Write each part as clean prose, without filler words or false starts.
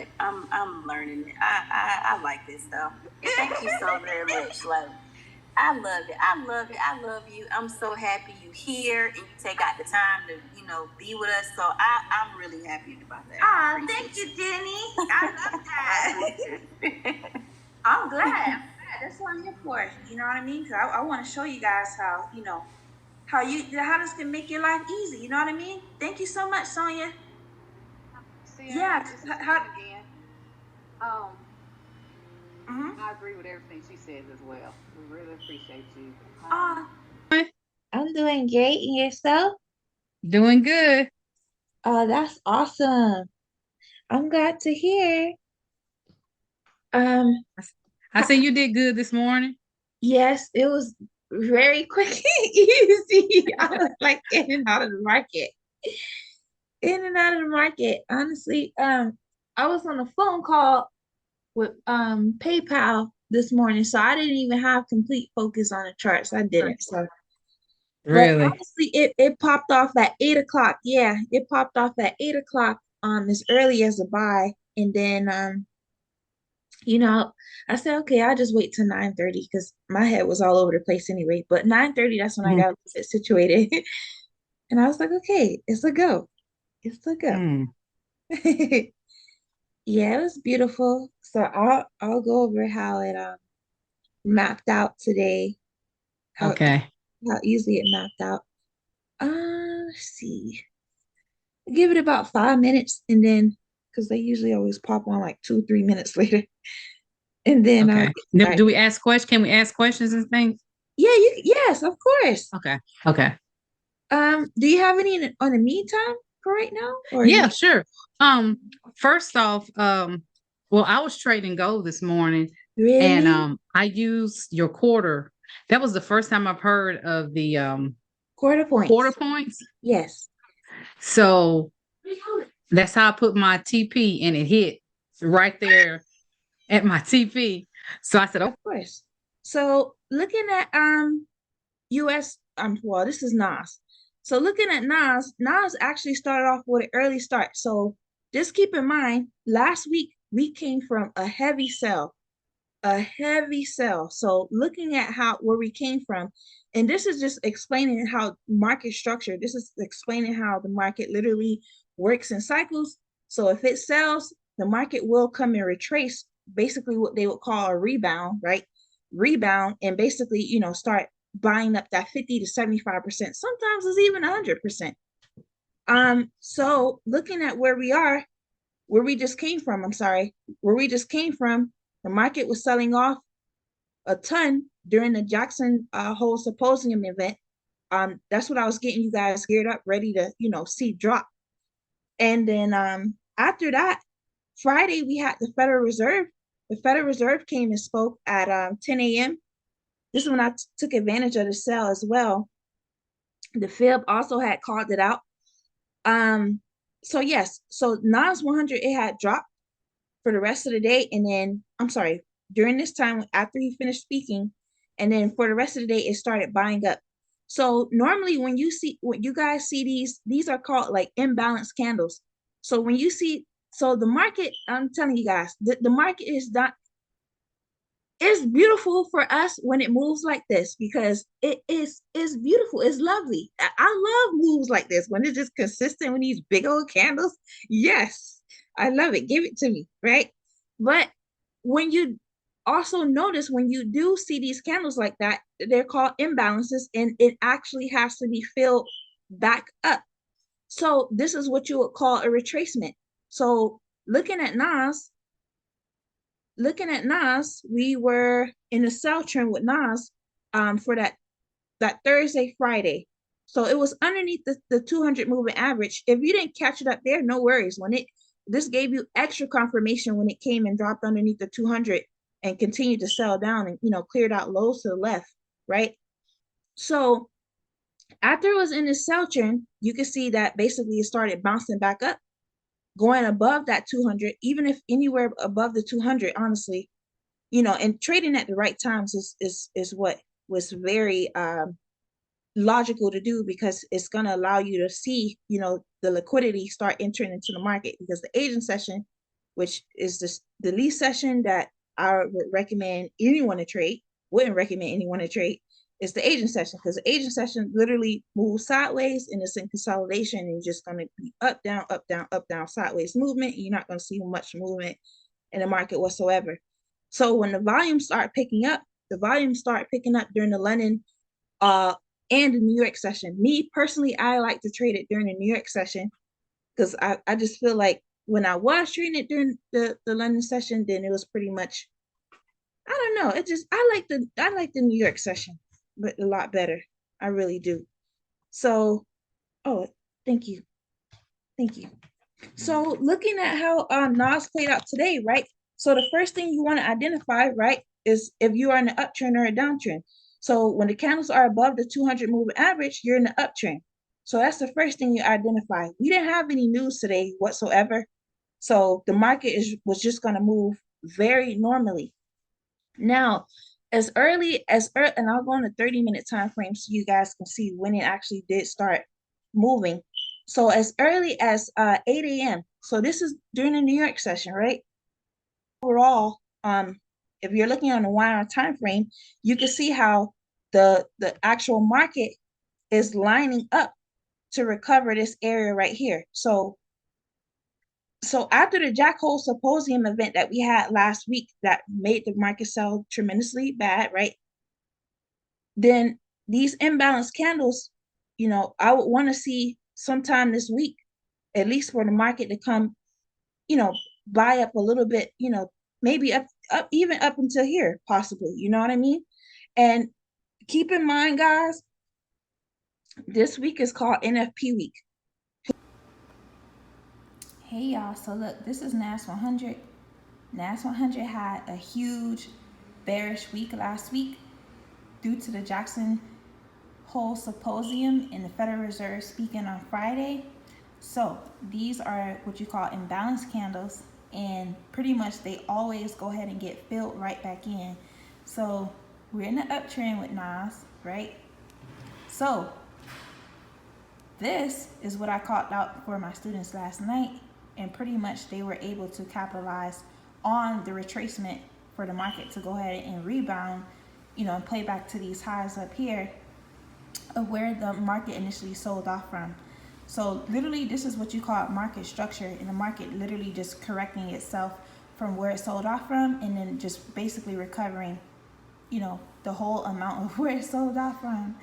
it. I'm learning it. I like this stuff. Thank you so very much. Like, I love it. I love it. I love you. I'm so happy you here and you take out the time to, be with us. So I'm really happy about that. Oh, thank you, Jenny. I love that. I'm glad. That's what I'm here for. You know what I mean? Because I want to show you guys how, how this can make your life easy. You know what I mean? Thank you so much, Sonia. Yeah. Again. I agree with everything she says as well. We really appreciate you. I'm doing great. And yourself? Doing good. Oh, that's awesome. I'm glad to hear. I see you did good this morning. Yes, it was very quick and easy. I was like in and out of the market. In and out of the market. Honestly, I was on a phone call with PayPal this morning, so I didn't even have complete focus on the charts. I didn't. So Really? But honestly, it popped off at 8 o'clock. Yeah, it popped off at 8 o'clock as early as a buy. And then I said, okay, I'll just wait till 9:30 because my head was all over the place anyway. But 9:30, that's when I got it situated. And I was like, okay, it's a go. It's a go. Yeah, it was beautiful. So I'll go over how it mapped out today. How easily it mapped out. Let's see. Give it about 5 minutes and then because they usually always pop on like 2-3 minutes later. And then do we ask questions? Can we ask questions and things? Yeah, yes, of course. Okay. Do you have any on the meantime for right now? Or yeah, sure. First off, well, I was trading gold this morning. Really? And I used your quarter. That was the first time I've heard of the quarter points. Quarter points? Yes. So that's how I put my TP and it hit right there at my TP. So I said, of course. So looking at US well, this is Nas. So looking at Nas actually started off with an early start. So just keep in mind, last week we came from a heavy sell. So looking at where we came from, and this is just explaining how market structure, this is explaining how the market literally works in cycles. So if it sells, the market will come and retrace basically what they would call a rebound, right? Rebound and basically, start buying up that 50 to 75%. Sometimes it's even 100%. So looking at where we just came from, the market was selling off a ton during the Jackson Hole Symposium event. That's what I was getting you guys geared up, ready to, see drop. And then after that, Friday, we had the Federal Reserve. The Federal Reserve came and spoke at 10 a.m. This is when I took advantage of the sell as well. The Fib also had called it out. So yes, so Nas100, it had dropped for the rest of the day. And then, I'm sorry, during this time after he finished speaking, and then for the rest of the day, it started buying up. So normally when you guys see these are called like imbalanced candles. So when you see, so the market, I'm telling you guys, the market is not, it's beautiful for us when it moves like this because it's beautiful. It's lovely. I love moves like this when it's just consistent with these big old candles. Yes, I love it. Give it to me, right? But when you also notice when you do see these candles like that, they're called imbalances and it actually has to be filled back up. So this is what you would call a retracement. So looking at Nas, we were in a sell trend with Nas for that Thursday, Friday. So it was underneath the 200 moving average. If you didn't catch it up there, no worries. This gave you extra confirmation when it came and dropped underneath the 200 and continued to sell down and cleared out lows to the left, right? So after it was in the sell trend, you can see that basically it started bouncing back up, going above that 200, even if anywhere above the 200, honestly, and trading at the right times is what was very logical to do because it's going to allow you to see, the liquidity start entering into the market because the Asian session which is the least session that I would recommend anyone to trade, wouldn't recommend anyone to trade, is the Asian session, because the Asian session literally moves sideways and it's in consolidation, and you're just going to be up, down, up, down, up, down, sideways movement. And you're not going to see much movement in the market whatsoever. So when the volumes start picking up, during the London and the New York session. Me personally, I like to trade it during the New York session, because I just feel like when I was trading it during the London session, then it was pretty much, I don't know. It just I like the New York session, but a lot better. I really do. So, oh, thank you. Thank you. So looking at how Nas played out today, right? So the first thing you want to identify, right, is if you are in an uptrend or a downtrend. So when the candles are above the 200 moving average, you're in the uptrend. So that's the first thing you identify. We didn't have any news today whatsoever. So the market was just going to move very normally. Now, as early, and I'll go on a 30-minute time frame so you guys can see when it actually did start moving. So as early as 8 a.m. So this is during the New York session, right? Overall, if you're looking on a 1 hour time frame, you can see how the actual market is lining up to recover this area right here. So after the Jack Hole Symposium event that we had last week that made the market sell tremendously bad, right? Then these imbalanced candles, I would want to see sometime this week, at least for the market to come, buy up a little bit, maybe up even up until here, possibly, you know what I mean? And keep in mind, guys, this week is called NFP week. Hey y'all, so look, this is Nas100. Nas100 had a huge bearish week last week due to the Jackson Hole Symposium and the Federal Reserve speaking on Friday. So these are what you call imbalanced candles, and pretty much they always go ahead and get filled right back in. So we're in the uptrend with Nas, right? So this is what I called out for my students last night, and pretty much they were able to capitalize on the retracement for the market to go ahead and rebound, and play back to these highs up here of where the market initially sold off from. So literally this is what you call market structure, and the market literally just correcting itself from where it sold off from, and then just basically recovering, the whole amount of where it sold off from.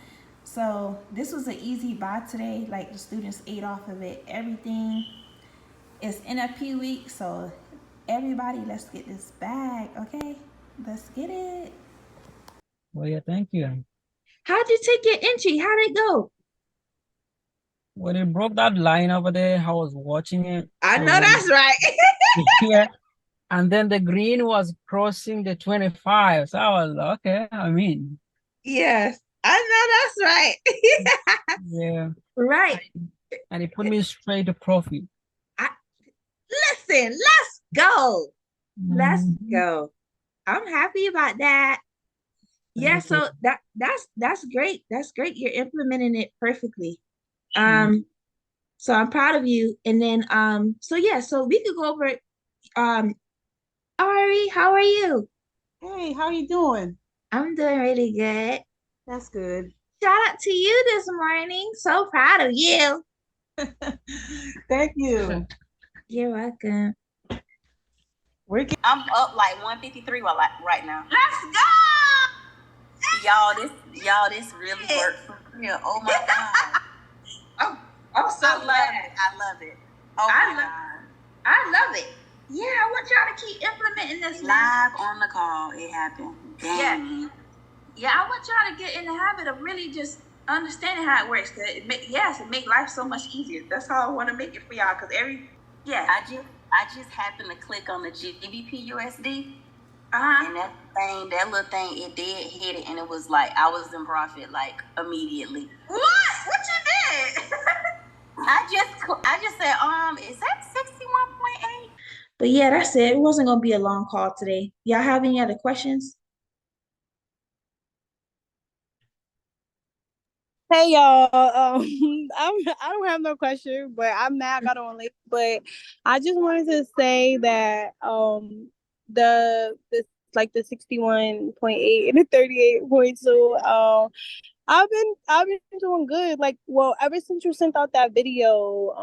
So this was an easy buy today. Like, the students ate off of it. Everything is NFP week, so everybody, let's get this bag, okay? Let's get it. Well, yeah, thank you. How'd you take your entry? How'd it go? When it broke that line over there, I was watching it. I So know that's right. yeah, and then the green was crossing the 25. So I was okay. I mean, Yes, I know that's right. yeah, Right. and it put me straight to profit. Listen, let's go. Let's Mhm. go. I'm happy about that. Yeah, Thank you. so that's great. That's great. You're implementing it perfectly. So I'm proud of you. And then so yeah, so we could go over it. Ari, how are you? Hey, how you doing? I'm doing really good. That's good. Shout out to you this morning. So proud of you. Thank you. You're welcome. I'm up like 153 right now. Let's go! This really worked for real. Oh my God. I'm so I love it. Oh my God. I love it. Yeah, I want y'all to keep implementing this Live on the call, it happened. Dang. Yeah, I want y'all to get in the habit of really just understanding how it works. Cause it make life so much easier. That's how I want to make it for y'all. Cause I just happened to click on the GBP USD, and that little thing, it did hit it, and it was like I was in profit like immediately. What you did? I just said, is that 61.8? But yeah, that's it. It wasn't gonna be a long call today. Y'all have any other questions? Hey y'all, I don't have no question, but I'm mad I got on late. But I just wanted to say that the like the 61.8 and the 38.2 I've been doing good. Like, well, ever since you sent out that video,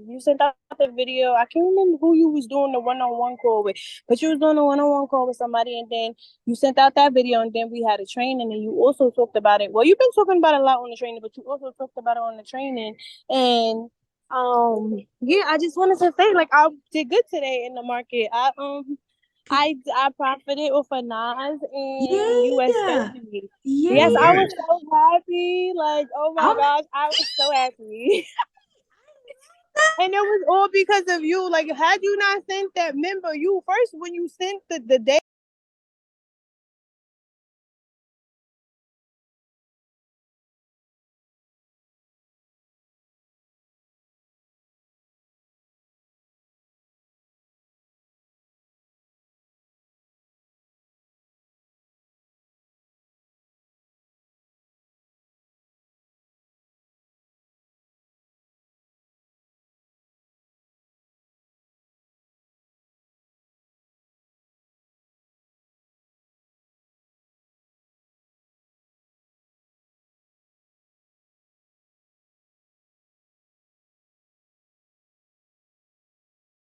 you sent out the video. I can't remember who you was doing the one-on-one call with, but you was doing a one-on-one call with somebody, and then you sent out that video, and then we had a training, and you also talked about it. Well, you've been talking about it a lot on the training, but you also talked about it on the training, and yeah, I just wanted to say, like, I did good today in the market. I profited off of Nas and Yeah. USD. Yeah. Yes, I was so happy. Like, oh my Oh, gosh, I was so happy. And it was all because of you. Like, had you not sent that member, you first when you sent the day